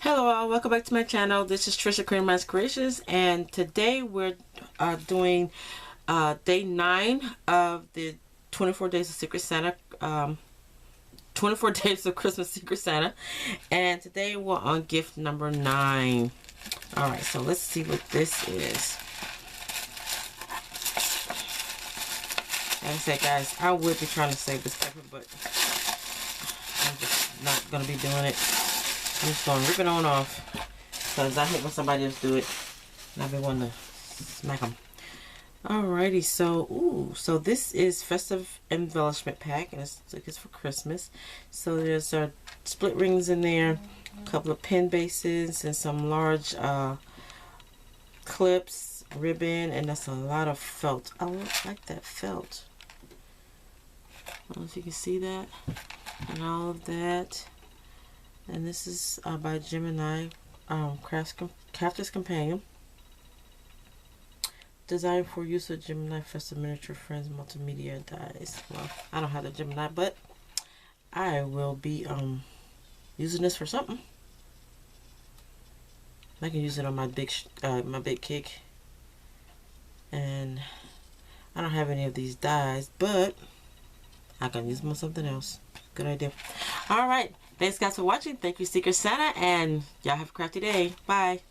Hello all, welcome back to my channel. This is Trisha Creativemind Creations, and today we're doing day 9 of the 24 days of Secret Santa, 24 days of Christmas Secret Santa, and today we're on gift number 9. Alright, so let's see what this is. Like I said, guys, I would be trying to save this paper, but I'm just not going to be doing it. I'm just going to rip it on off because I hate when somebody else do it and I've been wanting to smack them. Alrighty, so this is festive embellishment pack, and it's for Christmas. So there's split rings in there, a couple of pen bases, and some large clips, ribbon, and that's a lot of felt. I like that felt. I don't know if you can see that, and all of that. And this is by Gemini, Crafter's Companion. Designed for use with Gemini Festive Miniature Friends Multimedia Dies. Well, I don't have the Gemini, but I will be using this for something. I can use it on my big cake. And I don't have any of these dies, but I can use them on something else. Good idea. Alright, thanks guys for watching. Thank you, Secret Santa, and y'all have a crafty day. Bye.